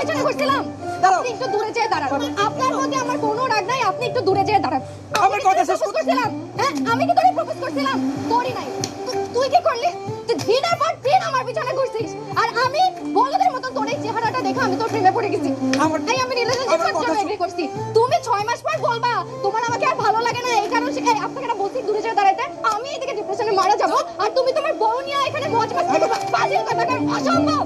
পিছনে ঘুরছিলাম। আপনি একটু দূরে যেয়ে দাঁড়ান। আপনার প্রতি আমার কোনো রাগ নাই, আপনি একটু দূরে যেয়ে দাঁড়ান। আমার কথা শেষ করছিলাম। হ্যাঁ, আমি কি তোরে প্রপোজ করছিলাম? করি নাই। তুই কি করলি? তুই দিনের পর দিন আমার পিছনে ঘুরছিস। আর আমি বলদের মতো তোর এই চেহারাটা দেখে আমি তোর প্রেমে পড়ে গেছি। আমি রিলেশনশিপ করতে এগ্রি করছি। তুমি 6 মাস পর বলবা তোমার আমাকে আর ভালো লাগে না, এই কারণে আপনাকে না বলছি দূরে যেয়ে দাঁড়াইতে। আমি এদিকে ডিপ্রেশনে মারা যাব আর তুমি তোমার বউ নিয়ে এখানে মজ মাস্তি করবা। বাজে কথা, অসম্ভব।